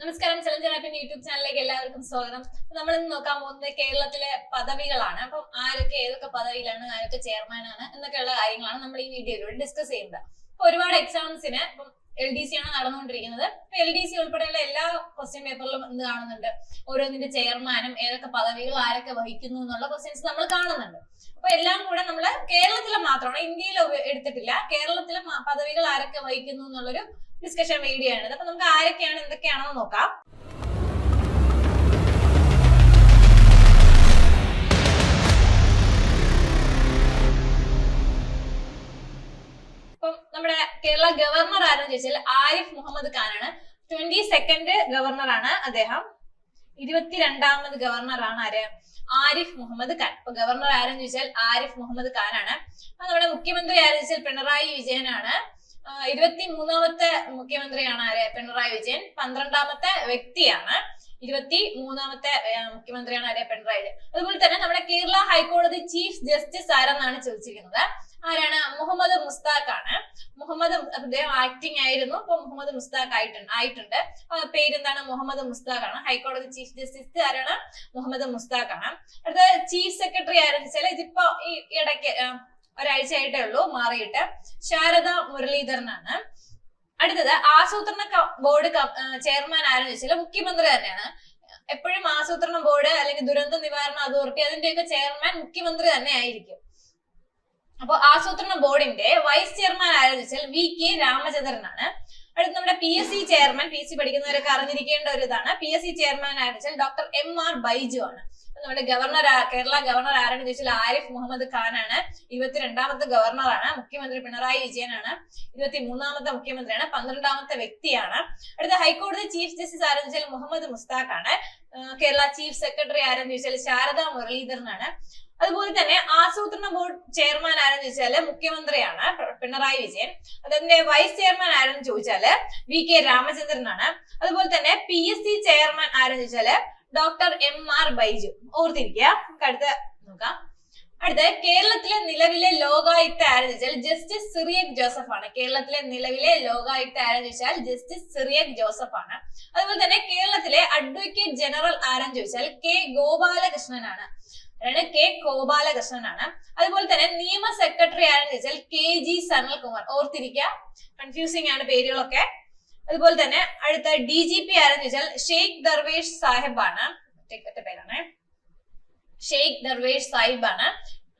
നമസ്കാരം, challenger ആപ്പിന്റെ YouTube ചാനലിലേക്ക് എല്ലാവർക്കും സ്വാഗതം. നമ്മൾ ഇന്ന് നോക്കാൻ പോകുന്നത് കേരളത്തിലെ പദവികളാണ്. അപ്പം ആരൊക്കെ ഏതൊക്കെ പദവിയിലാണ്, ആരൊക്കെ ചെയർമാനാണ് എന്നൊക്കെയുള്ള കാര്യങ്ങളാണ് നമ്മൾ ഈ വീഡിയോയിലൂടെ ഡിസ്കസ് ചെയ്യുന്നത്. അപ്പൊ ഒരുപാട് എക്സാംസിന് ഇപ്പം LDC ആണ് നടന്നുകൊണ്ടിരിക്കുന്നത്. LDC ഉൾപ്പെടെയുള്ള എല്ലാ ക്വസ്റ്റ്യൻ പേപ്പറിലും എന്ത് കാണുന്നുണ്ട്, ഓരോന്നിന്റെ ചെയർമാനും ഏതൊക്കെ പദവികൾ ആരൊക്കെ വഹിക്കുന്നു എന്നുള്ള ക്വസ്റ്റ്യൻസ് നമ്മൾ കാണുന്നുണ്ട്. അപ്പൊ എല്ലാം കൂടെ നമ്മൾ കേരളത്തിലെ മാത്രമാണ്, ഇന്ത്യയിൽ എടുത്തിട്ടില്ല. കേരളത്തിലെ പദവികൾ ആരൊക്കെ വഹിക്കുന്നു എന്നുള്ളൊരു ഡിസ്കഷൻ വീഡിയോ ആണ്. അപ്പൊ നമുക്ക് ആരൊക്കെയാണ് എന്തൊക്കെയാണെന്ന് നോക്കാം. അപ്പം നമ്മുടെ കേരള ഗവർണർ ആരെന്ന് ചോദിച്ചാൽ ആരിഫ് മുഹമ്മദ് ഖാനാണ്. 22nd ഗവർണറാണ് അദ്ദേഹം. 22ാമത് ഗവർണറാണ് ആര്? ആരിഫ് മുഹമ്മദ് ഖാൻ. അപ്പൊ ഗവർണർ ആരെന്ന് ചോദിച്ചാൽ ആരിഫ് മുഹമ്മദ് ഖാനാണ്. അപ്പൊ നമ്മുടെ മുഖ്യമന്ത്രി ആരെന്ന് ചോദിച്ചാൽ പിണറായി വിജയനാണ്. 23ാമത്തെ മുഖ്യമന്ത്രിയാണ് ആര്? പിണറായി വിജയൻ. 12ാമത്തെ വ്യക്തിയാണ്. 23ാമത്തെ മുഖ്യമന്ത്രിയാണ് ആര്? പിണറായി വിജയൻ. അതുപോലെ തന്നെ നമ്മുടെ കേരള ഹൈക്കോടതി ചീഫ് ജസ്റ്റിസ് ആരെന്നാണ് ചോദിച്ചിരിക്കുന്നത്. ആരാണ്? മുഹമ്മദ് മുസ്താഖ് ആണ്. മുഹമ്മദ് അദ്ദേഹം ആക്ടിംഗ് ആയിരുന്നു, ഇപ്പൊ മുഹമ്മദ് മുസ്താഖ് ആയിട്ടുണ്ട്. പേരെന്താണ്? മുഹമ്മദ് മുസ്താഖ് ആണ്. ഹൈക്കോടതി ചീഫ് ജസ്റ്റിസ് ആരാണ്? മുഹമ്മദ് മുസ്താഖ് ആണ്. അടുത്ത ചീഫ് സെക്രട്ടറി ആരെന്ന് വെച്ചാൽ ഇതിപ്പോ ഈ ഇടയ്ക്ക് ഒരാഴ്ചയായിട്ടേ ഉള്ളൂ മാറിയിട്ട്, ശാരദ മുരളീധരനാണ്. അടുത്തത് ആസൂത്രണ ബോർഡ് ചെയർമാൻ ആരെന്ന് വെച്ചാൽ മുഖ്യമന്ത്രി തന്നെയാണ്. എപ്പോഴും ആസൂത്രണ ബോർഡ് അല്ലെങ്കിൽ ദുരന്ത നിവാരണ അതോറിറ്റി അതിന്റെയൊക്കെ ചെയർമാൻ മുഖ്യമന്ത്രി തന്നെ ആയിരിക്കും. അപ്പൊ ആസൂത്രണ ബോർഡിന്റെ വൈസ് ചെയർമാൻ ആരെന്ന് വെച്ചാൽ VK രാമചന്ദ്രനാണ്. അടുത്ത നമ്മുടെ PSC ചെയർമാൻ, PSC പഠിക്കുന്നവരൊക്കെ അറിഞ്ഞിരിക്കേണ്ട ഒരു ഇതാണ്. PSC ചെയർമാൻ ആരെന്ന് വെച്ചാൽ ഡോക്ടർ MR ബൈജു ആണ്. നമ്മുടെ ഗവർണർ, കേരള ഗവർണർ ആരെന്ന് ചോദിച്ചാൽ ആരിഫ് മുഹമ്മദ് ഖാനാണ്. 22ാമത്തെ ഗവർണറാണ്. മുഖ്യമന്ത്രി പിണറായി വിജയനാണ്. 23ാമത്തെ മുഖ്യമന്ത്രിയാണ്. 12ാമത്തെ വ്യക്തിയാണ്. അടുത്ത ഹൈക്കോടതി ചീഫ് ജസ്റ്റിസ് ആരെന്ന് വെച്ചാൽ മുഹമ്മദ് മുസ്താഖ് ആണ്. കേരള ചീഫ് സെക്രട്ടറി ആരെന്ന് ചോദിച്ചാൽ ശാരദ മുരളീധരനാണ്. അതുപോലെ തന്നെ ആസൂത്രണ ബോർഡ് ചെയർമാൻ ആരെന്ന് ചോദിച്ചാല് മുഖ്യമന്ത്രിയാണ്, പിണറായി വിജയൻ. അതിന്റെ വൈസ് ചെയർമാൻ ആരെന്ന് ചോദിച്ചാല് VK രാമചന്ദ്രനാണ്. അതുപോലെ തന്നെ PSC ചെയർമാൻ ആരെന്ന് ചോദിച്ചാല് ഡോക്ടർ MR ബൈജു. ഓർത്തിരിക്കുക. നമുക്ക് അടുത്ത നോക്കാം. അടുത്ത കേരളത്തിലെ നിലവിലെ ലോകായുക്ത ആരെന്ന് ചോദിച്ചാൽ ജസ്റ്റിസ് സിറിയക് ജോസഫ് ആണ്. കേരളത്തിലെ നിലവിലെ ലോകായുക്ത ആരെന്ന് ചോദിച്ചാൽ ജസ്റ്റിസ് സിറിയക് ജോസഫ് ആണ്. അതുപോലെ തന്നെ കേരളത്തിലെ അഡ്വക്കേറ്റ് ജനറൽ ആരെന്ന് ചോദിച്ചാൽ K ഗോപാലകൃഷ്ണനാണ്. K ഗോപാലകൃഷ്ണനാണ്. അതുപോലെ തന്നെ നിയമ സെക്രട്ടറി ആരെന്ന് ചോദിച്ചാൽ KG സനൽകുമാർ. ഓർത്തിരിക്കുക, കൺഫ്യൂസിംഗ് ആണ് പേരുകളൊക്കെ. അതുപോലെ തന്നെ അടുത്ത DGP ആരെന്ന് ചോദിച്ചാൽ ഷെയ്ഖ് ദർവേഷ് സാഹിബ് ആണ്. ഒറ്റ പേരാണ്, ഷെയ്ഖ് ദർവേഷ് സാഹിബ് ആണ്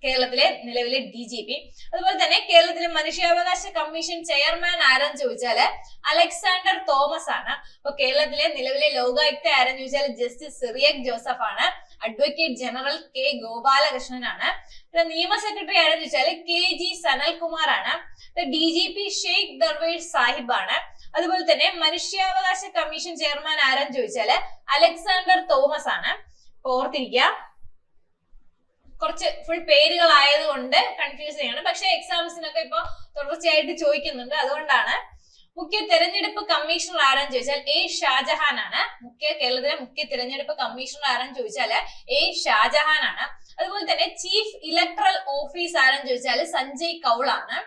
കേരളത്തിലെ നിലവിലെ DGP. അതുപോലെ തന്നെ കേരളത്തിലെ മനുഷ്യാവകാശ കമ്മീഷൻ ചെയർമാൻ ആരെന്ന് ചോദിച്ചാല് അലക്സാണ്ടർ തോമസ് ആണ്. അപ്പൊ കേരളത്തിലെ നിലവിലെ ലോകായുക്ത ആരെന്ന് ചോദിച്ചാൽ ജസ്റ്റിസ് സിറിയക് ജോസഫ് ആണ്. Advocate general K ഗോപാലകൃഷ്ണനാണ്. നിയമ സെക്രട്ടറി ആരെന്ന് ചോദിച്ചാൽ KG സനൽകുമാർ ആണ്. DGP ഷെയ്ഖ് ദർവേഷ് സാഹിബ് ആണ്. അതുപോലെ തന്നെ മനുഷ്യാവകാശ കമ്മീഷൻ ചെയർമാൻ ആരെന്ന് ചോദിച്ചാല് അലക്സാണ്ടർ തോമസ് ആണ്. ഓർത്തിരിക്കുക, കുറച്ച് ഫുൾ പേരുകൾ ആയതുകൊണ്ട് കൺഫ്യൂസ് ചെയ്യാണ്. പക്ഷെ എക്സാംസിനൊക്കെ ഇപ്പൊ തുടർച്ചയായിട്ട് ചോദിക്കുന്നുണ്ട്, അതുകൊണ്ടാണ്. മുഖ്യ തെരഞ്ഞെടുപ്പ് കമ്മീഷണർ ആരെന്ന് ചോദിച്ചാൽ A ഷാജഹാൻ ആണ്. കേരളത്തിലെ മുഖ്യ തെരഞ്ഞെടുപ്പ് കമ്മീഷണർ ആരെന്ന് ചോദിച്ചാല് A ഷാജഹാൻ ആണ്. അതുപോലെ തന്നെ ചീഫ് ഇലക്ട്രൽ ഓഫീസ് ആരെന്ന് ചോദിച്ചാൽ സഞ്ജയ് കൗൾ ആണ്.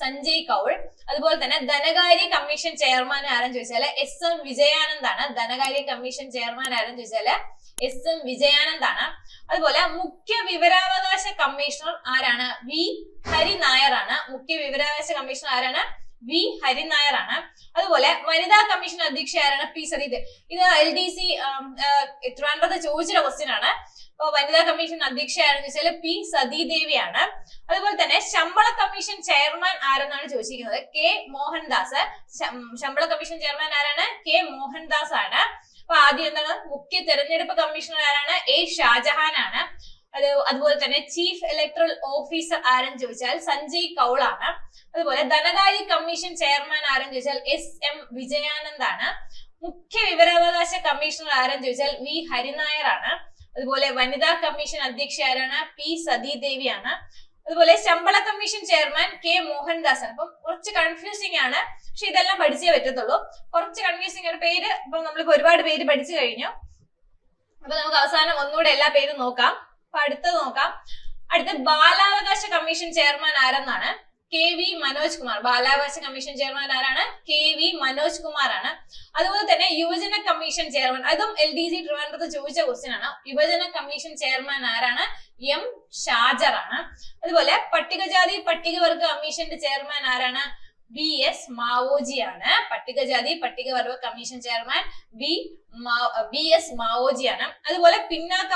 സഞ്ജയ് കൗൾ. അതുപോലെ തന്നെ ധനകാര്യ കമ്മീഷൻ ചെയർമാൻ ആരെന്ന് ചോദിച്ചാല് SM വിജയാനന്ദ് ആണ്. ധനകാര്യ കമ്മീഷൻ ചെയർമാൻ ആരെന്ന് ചോദിച്ചാല് SM വിജയാനന്ദ് ആണ്. അതുപോലെ മുഖ്യ വിവരാവകാശ കമ്മീഷണർ ആരാണ്? V ഹരിനായർ ആണ്. മുഖ്യ വിവരാവകാശ കമ്മീഷണർ ആരാണ്? V ഹരിനായർ ആണ്. അതുപോലെ വനിതാ കമ്മീഷൻ അധ്യക്ഷ ആരാണ്? P സതീദേവി. ഇത് LDC ട്രിവാൻഡ്രത്ത് ചോദിച്ചിട്ടുള്ള ക്വസ്റ്റ്യൻ ആണ്. അപ്പൊ വനിതാ കമ്മീഷൻ അധ്യക്ഷ ആരെന്ന് വെച്ചാൽ P സതീദേവിയാണ്. അതുപോലെ തന്നെ ശമ്പള കമ്മീഷൻ ചെയർമാൻ ആരെന്നാണ് ചോദിച്ചിരിക്കുന്നത്? K മോഹൻദാസ്. ശമ്പള കമ്മീഷൻ ചെയർമാൻ ആരാണ്? K മോഹൻദാസ് ആണ്. അപ്പൊ ആദ്യം എന്താണ്? മുഖ്യ തെരഞ്ഞെടുപ്പ് കമ്മീഷണർ ആരാണ്? A ഷാജഹാൻ ആണ്. അതുപോലെ തന്നെ ചീഫ് ഇലക്ട്രൽ ഓഫീസർ ആരെന്ന് ചോദിച്ചാൽ സഞ്ജയ് കൗൾ ആണ്. അതുപോലെ ധനകാര്യ കമ്മീഷൻ ചെയർമാൻ ആരെന്ന് ചോദിച്ചാൽ SM വിജയാനന്ദ് ആണ്. മുഖ്യ വിവരാവകാശ കമ്മീഷണർ ആരെന്ന് ചോദിച്ചാൽ V ഹരിനായർ ആണ്. അതുപോലെ വനിതാ കമ്മീഷൻ അധ്യക്ഷ ആരാണ്? P സതീദേവി ആണ്. അതുപോലെ ശമ്പള കമ്മീഷൻ ചെയർമാൻ K മോഹൻദാസ് ആണ്. അപ്പം കുറച്ച് കൺഫ്യൂസിംഗ് ആണ്, പക്ഷെ ഇതെല്ലാം പഠിച്ചേ പറ്റത്തുള്ളൂ. കുറച്ച് കൺഫ്യൂസിംഗ് ആണ് പേര്. ഇപ്പൊ നമ്മളിപ്പോ ഒരുപാട് പേര് പഠിച്ചു കഴിഞ്ഞു. അപ്പൊ നമുക്ക് അവസാനം ഒന്നുകൂടെ എല്ലാ പേരും നോക്കാം. അപ്പൊ അടുത്തത് നോക്കാം. അടുത്ത ബാലാവകാശ കമ്മീഷൻ ചെയർമാൻ ആരെന്നാണ്? K V Manoj Kumar. ബാലാവകാശ കമ്മീഷൻ ചെയർമാൻ ആരാണ്? കെ വി മനോജ് കുമാർ ആണ്. അതുപോലെ തന്നെ യുവജന കമ്മീഷൻ ചെയർമാൻ, അതും LDC ട്രിവാൻഡ്രത്ത് ചോദിച്ച ക്വസ്റ്റ്യൻ ആണ്. യുവജന കമ്മീഷൻ ചെയർമാൻ ആരാണ്? എം ഷാജർ ആണ്. അതുപോലെ പട്ടികജാതി പട്ടികവർഗ കമ്മീഷന്റെ ചെയർമാൻ ആരാണ്? BS മാവോജി ആണ്. പട്ടികജാതി പട്ടികവർഗ കമ്മീഷൻ ചെയർമാൻ BS മാവോജി ആണ്. അതുപോലെ പിന്നാക്ക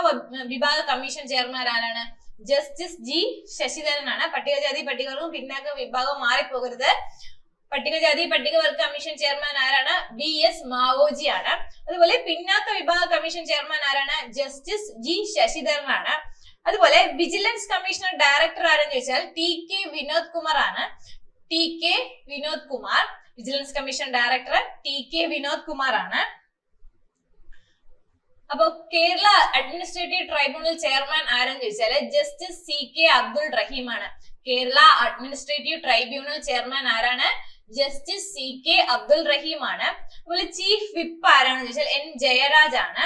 വിഭാഗ കമ്മീഷൻ ചെയർമാൻ ആരാണ്? ജസ്റ്റിസ് G ശശിധരൻ ആണ്. പട്ടികജാതി പട്ടികവർഗം പിന്നാക്ക വിഭാഗം മാറിപ്പോകരുത്. പട്ടികജാതി പട്ടികവർഗ കമ്മീഷൻ ചെയർമാൻ ആരാണ്? BS മാവോജി ആണ്. അതുപോലെ പിന്നാക്ക വിഭാഗ കമ്മീഷൻ ചെയർമാൻ ആരാണ്? ജസ്റ്റിസ് G ശശിധരൻ ആണ്. അതുപോലെ വിജിലൻസ് കമ്മീഷണർ ഡയറക്ടർ ആരെന്ന് ചോദിച്ചാൽ TK വിനോദ് കുമാർ ആണ്. TK Vinod Kumar. Vigilance commission director TK Vinod Kumar ആണ്. അപ്പൊ കേരള അഡ്മിനിസ്ട്രേറ്റീവ് ട്രൈബ്യൂണൽ ചെയർമാൻ ആരെന്ന് ചോദിച്ചാല് ജസ്റ്റിസ് CK അബ്ദുൾ റഹീം ആണ്. കേരള അഡ്മിനിസ്ട്രേറ്റീവ് ട്രൈബ്യൂണൽ ചെയർമാൻ ആരാണ്? ജസ്റ്റിസ് CK അബ്ദുൾ റഹീം ആണ്. അതുപോലെ ചീഫ് വിപ്പ് ആരാണെന്ന് ചോദിച്ചാൽ N ജയരാജ് ആണ്.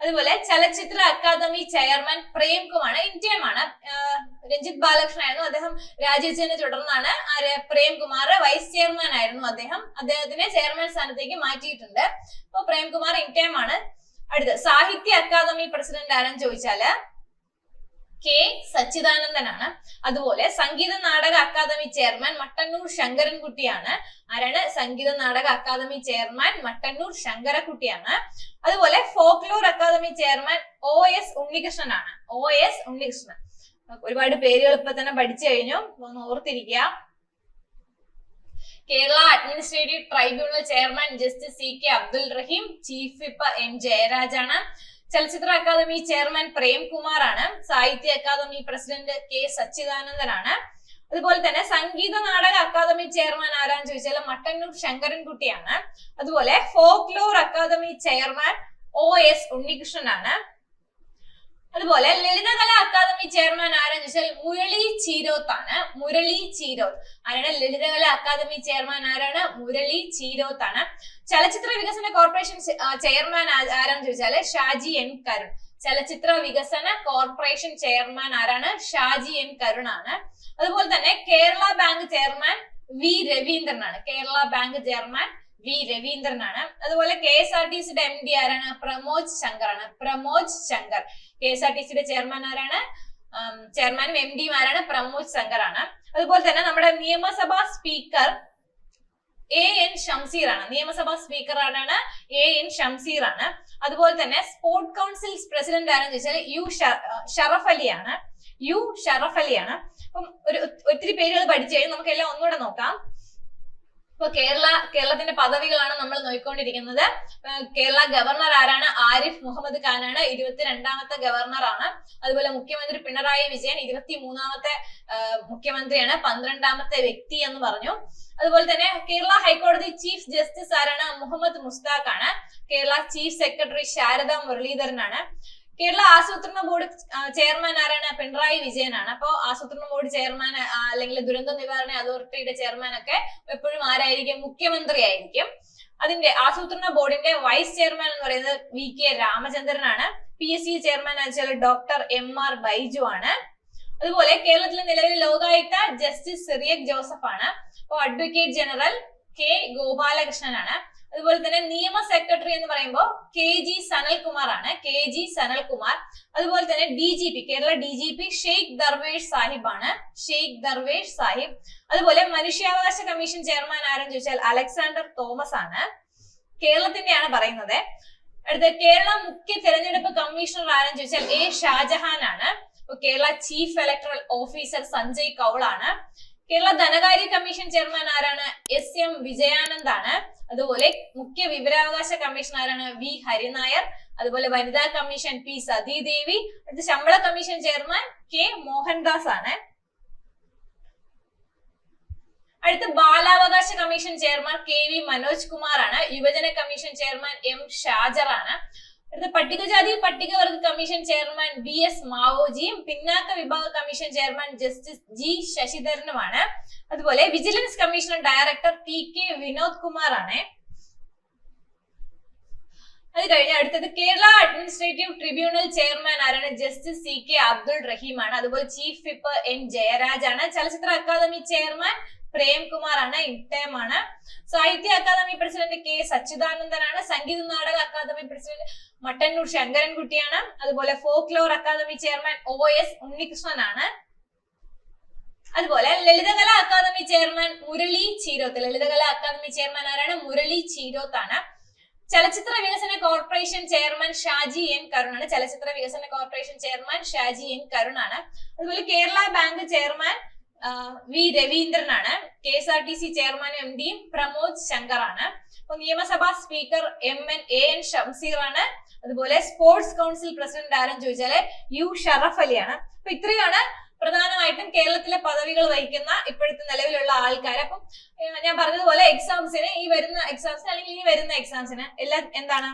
അതുപോലെ ചലച്ചിത്ര അക്കാദമി ചെയർമാൻ പ്രേംകുമാർ ഇന്ത്യൻ ആണ്. രഞ്ജിത്ത് ബാലകൃഷ്ണൻ ആയിരുന്നു, അദ്ദേഹം രാജിവെച്ചതിനെ തുടർന്നാണ് പ്രേംകുമാർ വൈസ് ചെയർമാൻ ആയിരുന്നു. അദ്ദേഹത്തിനെ ചെയർമാൻ സ്ഥാനത്തേക്ക് മാറ്റിയിട്ടുണ്ട്. അപ്പൊ പ്രേംകുമാർ ഇന്ത്യൻ ആണ്. അടുത്ത സാഹിത്യ അക്കാദമി പ്രസിഡന്റ് ആരെന്ന് ചോദിച്ചാല് K സച്ചിദാനന്ദനാണ്. അതുപോലെ സംഗീത നാടക അക്കാദമി ചെയർമാൻ മട്ടന്നൂർ ശങ്കരൻകുട്ടിയാണ്. ആരാണ്? സംഗീത നാടക അക്കാദമി ചെയർമാൻ മട്ടന്നൂർ ശങ്കരൻകുട്ടിയാണ്. അതുപോലെ folklore academy chairman OS Unnikrishnan ആണ്. OS ഉണ്ണികൃഷ്ണൻ. ഒരുപാട് പേരുകൾ ഇപ്പൊ തന്നെ പഠിച്ചു കഴിഞ്ഞു, ഒന്ന് ഓർത്തിരിക്കുക. Kerala administrative tribunal chairman justice CK Abdul Rahim. Chief whip N Jayaraj ആണ്. ചലച്ചിത്ര അക്കാദമി ചെയർമാൻ പ്രേംകുമാർ ആണ്. സാഹിത്യ അക്കാദമി പ്രസിഡന്റ് K സച്ചിദാനന്ദൻ ആണ്. അതുപോലെ തന്നെ സംഗീത നാടക അക്കാദമി ചെയർമാൻ ആരാന്ന് ചോദിച്ചാൽ മട്ടന്നൂർ ശങ്കരൻകുട്ടിയാണ്. അതുപോലെ folklore academy chairman OS Unnikrishnan ആണ്. അതുപോലെ ലളിതകല അക്കാദമി ചെയർമാൻ ആരാന്ന് ചോദിച്ചാൽ മുരളി ചീരോത്ത് ആണ്. മുരളി ചീരോത്ത് ആരാണ്? ലളിതകല അക്കാദമി ചെയർമാൻ ആരാണ്? മുരളി ചീരോത്ത് ആണ്. ചലച്ചിത്ര വികസന കോർപ്പറേഷൻ ചെയർമാൻ ആരാന്ന് ചോദിച്ചാല് ഷാജി N കരുൺ. ചലച്ചിത്ര വികസന കോർപ്പറേഷൻ ചെയർമാൻ ആരാണ്? ഷാജി N കരുൺ ആണ്. അതുപോലെ തന്നെ Kerala bank chairman V Raveendran ആണ്. Kerala bank chairman V Raveendran ആണ്. അതുപോലെ KSRTCയുടെ MD ആരാണ്? പ്രമോദ് ശങ്കർ ആണ്. പ്രമോദ് ശങ്കർ. KSRTCയുടെ ചെയർമാൻ ആരാണ്? ചെയർമാനും MDയും ആരാണ്? പ്രമോദ് ശങ്കർ ആണ്. അതുപോലെ തന്നെ നമ്മുടെ നിയമസഭാ സ്പീക്കർ AN ഷംസീർ ആണ്. നിയമസഭാ സ്പീക്കർ ആരാണ്? AN ഷംസീർ ആണ്. അതുപോലെ തന്നെ സ്പോർട്സ് കൗൺസിൽ പ്രസിഡന്റ് ആരെന്ന് ചോദിച്ചാൽ U ഷറഫ് അലി ആണ്. U ഷറഫ് അലി ആണ്. അപ്പം ഒത്തിരി പേരുകൾ പഠിച്ചു കഴിഞ്ഞാൽ നമുക്ക് എല്ലാം ഒന്നുകൂടെ നോക്കാം. ഇപ്പൊ കേരളത്തിന്റെ പദവികളാണ് നമ്മൾ നോക്കിക്കൊണ്ടിരിക്കുന്നത്. കേരള ഗവർണർ ആരാണ്? ആരിഫ് മുഹമ്മദ് ഖാനാണ്. 22ാമത്തെ ഗവർണർ ആണ്. അതുപോലെ മുഖ്യമന്ത്രി പിണറായി വിജയൻ 23ാമത്തെ മുഖ്യമന്ത്രിയാണ്. 12ാമത്തെ വ്യക്തി എന്ന് പറഞ്ഞു. അതുപോലെ തന്നെ കേരള ഹൈക്കോടതി ചീഫ് ജസ്റ്റിസ് ആരാണ്? മുഹമ്മദ് മുസ്താഖ് ആണ്. കേരള ചീഫ് സെക്രട്ടറി ശാരദ മുരളീധരൻ ആണ്. കേരള ആസൂത്രണ ബോർഡ് ചെയർമാൻ ആരാണ്? പിണറായി വിജയൻ ആണ്. അപ്പോ ആസൂത്രണ ബോർഡ് ചെയർമാൻ അല്ലെങ്കിൽ ദുരന്ത നിവാരണ അതോറിറ്റിയുടെ ചെയർമാൻ ഒക്കെ എപ്പോഴും ആരായിരിക്കും? മുഖ്യമന്ത്രി ആയിരിക്കും. അതിന്റെ ആസൂത്രണ ബോർഡിന്റെ വൈസ് ചെയർമാൻ എന്ന് പറയുന്നത് VK രാമചന്ദ്രൻ ആണ്. PSC ചെയർമാൻ വെച്ചാൽ ഡോക്ടർ MR ബൈജു ആണ്. അതുപോലെ കേരളത്തിലെ നിലവിലെ ലോകായുക്ത ജസ്റ്റിസ് സിറിയക് ജോസഫ് ആണ്. അപ്പോ അഡ്വക്കേറ്റ് ജനറൽ K ഗോപാലകൃഷ്ണൻ ആണ്. അതുപോലെ തന്നെ നിയമ സെക്രട്ടറി എന്ന് പറയുമ്പോൾ KG സനൽകുമാർ ആണ്. KG സനൽകുമാർ. അതുപോലെ തന്നെ DGP കേരള DGP ഷെയ്ഖ് ദർവേഷ് സാഹിബ് ആണ്. ഷെയ്ഖ് ദർവേഷ് സാഹിബ്. അതുപോലെ മനുഷ്യാവകാശ കമ്മീഷൻ ചെയർമാൻ ആരെന്ന് ചോദിച്ചാൽ അലക്സാണ്ടർ തോമസ് ആണ്. കേരളത്തിന്റെയാണ് പറയുന്നത്. അടുത്ത കേരള മുഖ്യ തെരഞ്ഞെടുപ്പ് കമ്മീഷണർ ആരെന്ന് ചോദിച്ചാൽ A ഷാജഹാൻ ആണ്. Kerala chief electoral officer Sanjay Kaul ആണ്. കേരള ധനകാര്യ കമ്മീഷൻ ചെയർമാൻ ആരാണ്? SM വിജയാനന്ദ് ആണ്. അതുപോലെ മുഖ്യ വിവരാവകാശ കമ്മീഷൻ ആരാണ്? V ഹരിനായർ. അതുപോലെ വനിതാ കമ്മീഷൻ P സതീദേവി. അടുത്ത ശമ്പള കമ്മീഷൻ ചെയർമാൻ K മോഹൻദാസ് ആണ്. അടുത്ത ബാലാവകാശ commission chairman KV Manoj Kumar ആണ്. യുവജന കമ്മീഷൻ ചെയർമാൻ M ഷാജർ ആണ്. അടുത്ത പട്ടികജാതി പട്ടികവർഗ കമ്മീഷൻ ചെയർമാൻ BS മാവോജിയും പിന്നാക്ക വിഭാഗ കമ്മീഷൻ ചെയർമാൻ ജസ്റ്റിസ് G ശശിധരനുമാണ്. അതുപോലെ vigilance commissioner director TK Vinod Kumar ആണ്. അത് കഴിഞ്ഞ് അടുത്തത് കേരള അഡ്മിനിസ്ട്രേറ്റീവ് ട്രിബ്യൂണൽ ചെയർമാൻ ആരാണ്? ജസ്റ്റിസ് CK അബ്ദുൾ റഹീം ആണ്. അതുപോലെ ചീഫ് വിപ്പ് N ജയരാജ് ആണ്. ചലച്ചിത്ര അക്കാദമി ചെയർമാൻ പ്രേംകുമാർ ആണ്, ഇട്ടേം ആണ്. സാഹിത്യ അക്കാദമി പ്രസിഡന്റ് K സച്ചിദാനന്ദനാണ്. സംഗീത നാടക അക്കാദമി പ്രസിഡന്റ് മട്ടന്നൂർ ശങ്കരൻകുട്ടിയാണ്. അതുപോലെ folklore academy chairman OS Unnikrishnan ആണ്. അതുപോലെ Lalithakala academy chairman Murali Cheeroth. Lalithakala academy chairman ആരാണ്? മുരളി ചീരോത്ത് ആണ്. ചലച്ചിത്ര വികസന കോർപ്പറേഷൻ ചെയർമാൻ ഷാജി N കരുണാണ്. ചലച്ചിത്ര വികസന കോർപ്പറേഷൻ ചെയർമാൻ ഷാജി N കരുണാണ്. അതുപോലെ കേരള ബാങ്ക് ചെയർമാൻ V രവീന്ദ്രനാണ്. KSRTC chairman MD Pramod Shankar ആണ്. അപ്പൊ നിയമസഭാ സ്പീക്കർ AN ഷംസീർ ആണ്. അതുപോലെ സ്പോർട്സ് കൗൺസിൽ പ്രസിഡന്റ് ആരെന്ന് ചോദിച്ചാല് U ഷറഫ് അലി ആണ്. അപ്പൊ ഇത്രയാണ് പ്രധാനമായിട്ടും കേരളത്തിലെ പദവികൾ വഹിക്കുന്ന ഇപ്പോഴത്തെ നിലവിലുള്ള ആൾക്കാർ. അപ്പം ഞാൻ പറഞ്ഞതുപോലെ എക്സാംസിന് ഈ വരുന്ന എക്സാംസിന് അല്ലെങ്കിൽ ഇനി വരുന്ന എക്സാംസിന് എല്ലാം എന്താണ്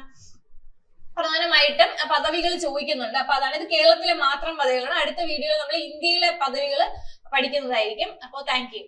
പ്രധാനമായിട്ടും പദവികൾ ചോദിക്കുന്നുണ്ട്. അപ്പൊ അതാണ് ഇത് കേരളത്തിലെ മാത്രം പദവികളാണ്. അടുത്ത വീഡിയോയിൽ നമ്മൾ ഇന്ത്യയിലെ പദവികൾ പഠിക്കുന്നതായിരിക്കും. അപ്പോൾ താങ്ക് യു.